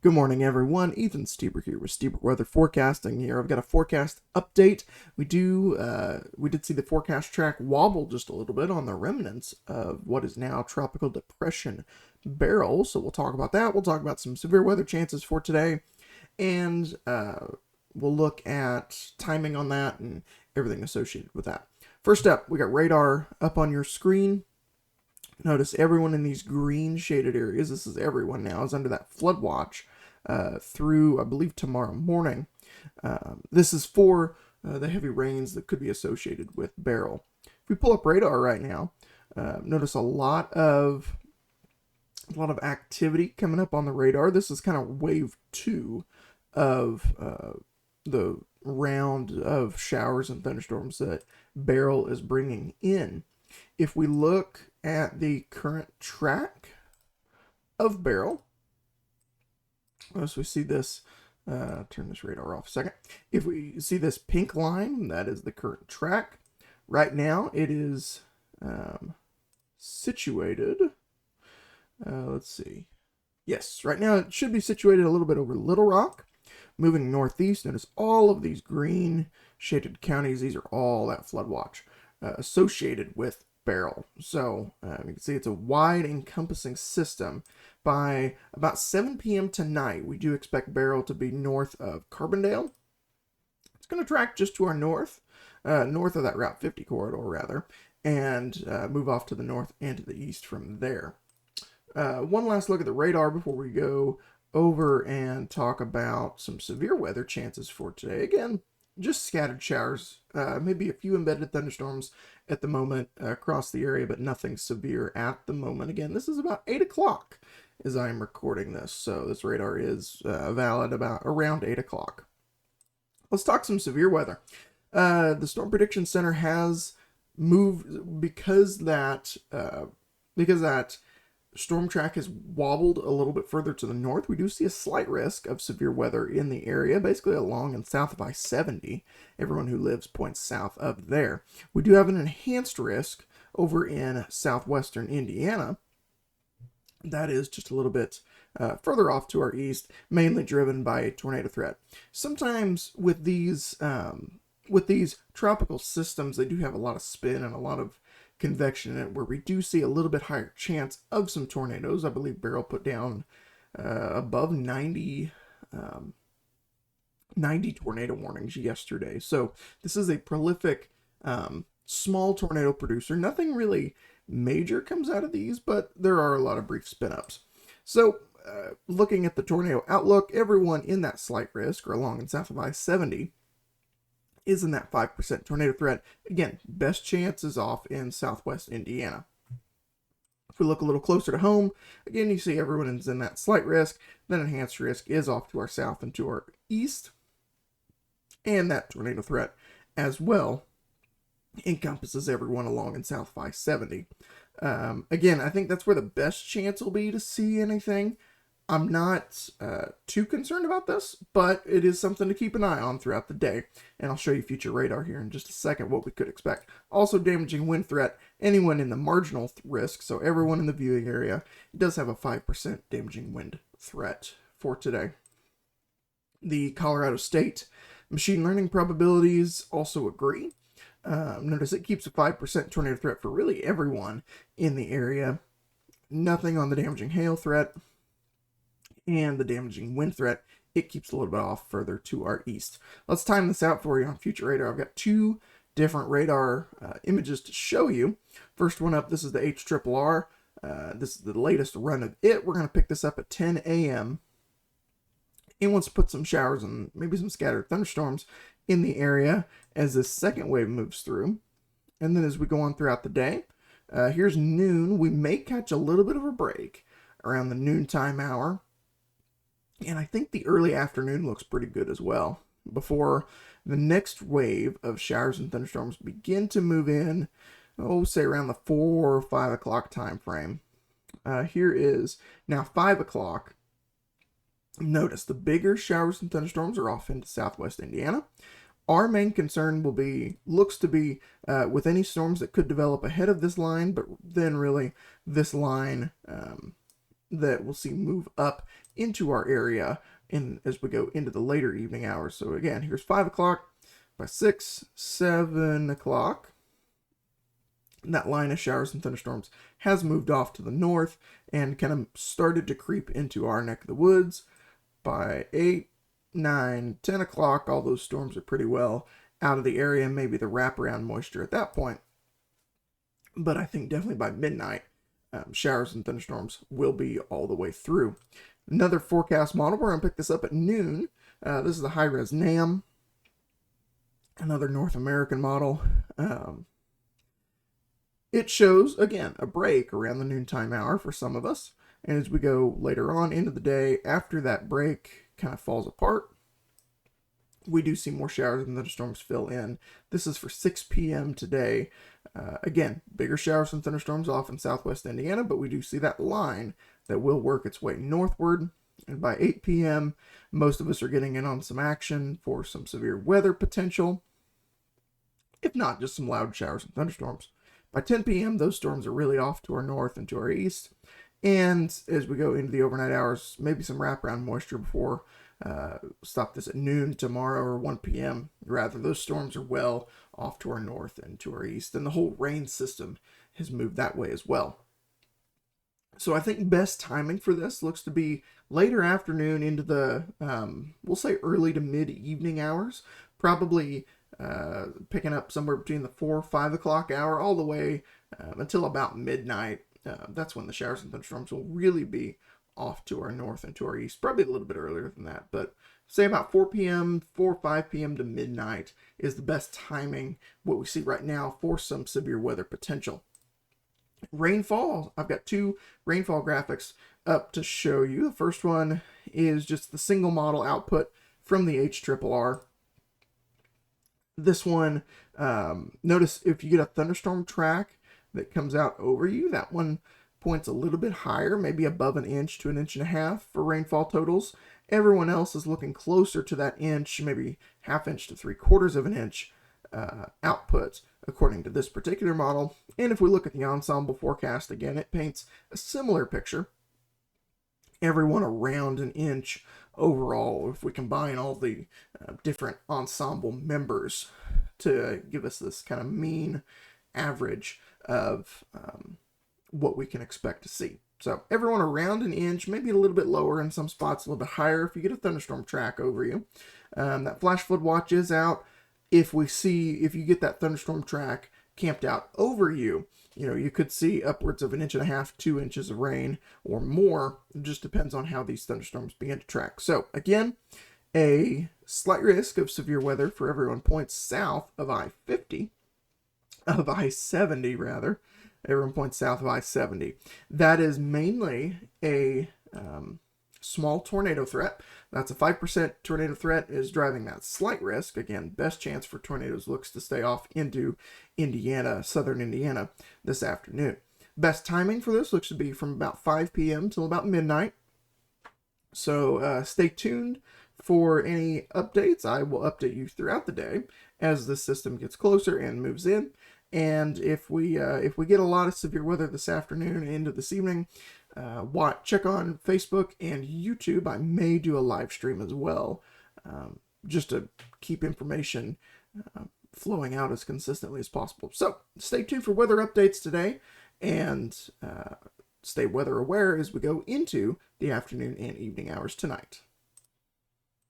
Good morning, everyone. Ethan Stieber here with Stieber Weather Forecasting. Here, I've got a forecast update. We did see the forecast track wobble just a little bit on the remnants of what is now Tropical Depression Beryl. So we'll talk about that. We'll talk about some severe weather chances for today, and we'll look at timing on that and everything associated with that. First up, we got radar up on your screen. Notice everyone in these green shaded areas, this is everyone now, is under that flood watch through, I believe, tomorrow morning. This is for the heavy rains that could be associated with Beryl. If we pull up radar right now, notice a lot of activity coming up on the radar. This is kind of wave 2 of the round of showers and thunderstorms that Beryl is bringing in. If we look at the current track of Beryl, as we see this, turn this radar off a second. If we see this pink line, that is the current track. Right now, it is situated. Let's see. Yes, right now it should be situated a little bit over Little Rock. Moving northeast, notice all of these green shaded counties. These are all that flood watch associated with Beryl. So you can see it's a wide encompassing system. By about 7 p.m. tonight, we do expect Beryl to be north of Carbondale. It's going to track just to our north of that Route 50 corridor rather, and move off to the north and to the east from there. One last look at the radar before we go over and talk about some severe weather chances for today. Again, just scattered showers, maybe a few embedded thunderstorms at the moment across the area, but nothing severe at the moment. Again, this is about 8 o'clock as I am recording this, so this radar is valid about around 8 o'clock. Let's talk some severe weather. The Storm Prediction Center has moved because that storm track has wobbled a little bit further to the north. We do see a slight risk of severe weather in the area, basically along and south of I-70. Everyone who lives points south of there. We do have an enhanced risk over in southwestern Indiana. That is just a little bit further off to our east, mainly driven by a tornado threat. Sometimes with these tropical systems, they do have a lot of spin and a lot of convection in it, where we do see a little bit higher chance of some tornadoes. I believe Beryl put down above 90 tornado warnings yesterday. So this is a prolific small tornado producer. Nothing really major comes out of these, but there are a lot of brief spin-ups. So looking at the tornado outlook, everyone in that slight risk or along and south of I-70 is in that 5% tornado threat. Again, best chance is off in southwest Indiana. If we look a little closer to home, again, you see everyone is in that slight risk. Then enhanced risk is off to our south and to our east. And that tornado threat as well encompasses everyone along and south of I-70. Again, I think that's where the best chance will be to see anything. I'm not too concerned about this, but it is something to keep an eye on throughout the day. And I'll show you future radar here in just a second what we could expect. Also, damaging wind threat. Anyone in the marginal risk, so everyone in the viewing area, does have a 5% damaging wind threat for today. The Colorado State machine learning probabilities also agree. Notice it keeps a 5% tornado threat for really everyone in the area. Nothing on the damaging hail threat. And the damaging wind threat, it keeps a little bit off further to our east. Let's time this out for you on future radar. I've got two different radar images to show you. First one up, this is the HRRR. This is the latest run of it. We're going to pick this up at 10 a.m. It wants to put some showers and maybe some scattered thunderstorms in the area as this second wave moves through. And then as we go on throughout the day, here's noon. We may catch a little bit of a break around the noontime hour. And I think the early afternoon looks pretty good as well before the next wave of showers and thunderstorms begin to move in, say around the 4 or 5 o'clock time frame. Here is now 5 o'clock. Notice the bigger showers and thunderstorms are off into southwest Indiana. Our main concern looks to be with any storms that could develop ahead of this line, but then really this line that we'll see move up into our area as we go into the later evening hours. So again, here's 5 o'clock. By 6, 7 o'clock, that line of showers and thunderstorms has moved off to the north and kind of started to creep into our neck of the woods. By 8, 9, 10 o'clock, all those storms are pretty well out of the area, maybe the wraparound moisture at that point. But I think definitely by midnight, showers and thunderstorms will be all the way through. Another forecast model, we're going to pick this up at noon. This is the high-res NAM, another North American model. It shows, again, a break around the noontime hour for some of us. And as we go later on into the day, after that break kind of falls apart, we do see more showers and thunderstorms fill in. This is for 6 p.m. today. Again, bigger showers and thunderstorms off in southwest Indiana, but we do see that line that will work its way northward. And by 8 p.m., most of us are getting in on some action for some severe weather potential, if not just some loud showers and thunderstorms. By 10 p.m., those storms are really off to our north and to our east. And as we go into the overnight hours, maybe some wraparound moisture before stop this at noon tomorrow or 1 p.m. Rather, those storms are well off to our north and to our east. And the whole rain system has moved that way as well. So I think best timing for this looks to be later afternoon into the, we'll say early to mid-evening hours. Probably picking up somewhere between the 4 or 5 o'clock hour all the way until about midnight. That's when the showers and thunderstorms will really be off to our north and to our east. Probably a little bit earlier than that, but say about 4 p.m., 4 or 5 p.m. to midnight is the best timing, what we see right now, for some severe weather potential. Rainfall, I've got 2 rainfall graphics up to show you. The first one is just the single model output from the HRRR. This one, notice if you get a thunderstorm track that comes out over you, that one points a little bit higher, maybe above 1 inch to 1.5 inches for rainfall totals. Everyone else is looking closer to that inch, maybe 1/2 inch to 3/4 inch output, according to this particular model. And if we look at the ensemble forecast again, it paints a similar picture. Everyone around 1 inch overall, if we combine all the different ensemble members to give us this kind of mean average of what we can expect to see. So everyone around 1 inch, maybe a little bit lower in some spots, a little bit higher if you get a thunderstorm track over you. That flash flood watch is out. If you get that thunderstorm track camped out over you, you could see upwards of 1.5 inches, 2 inches of rain or more. It just depends on how these thunderstorms begin to track. So again, a slight risk of severe weather for everyone points south of I-70 rather. Everyone points south of I-70. That is mainly a small tornado threat. That's a 5% tornado threat is driving that slight risk. Again, best chance for tornadoes looks to stay off into Indiana, southern Indiana this afternoon. Best timing for this looks to be from about 5 p.m. till about midnight. So stay tuned for any updates. I will update you throughout the day as the system gets closer and moves in. And if we get a lot of severe weather this afternoon and into this evening, check on Facebook and YouTube. I may do a live stream as well, just to keep information flowing out as consistently as possible. So stay tuned for weather updates today, and stay weather aware as we go into the afternoon and evening hours tonight.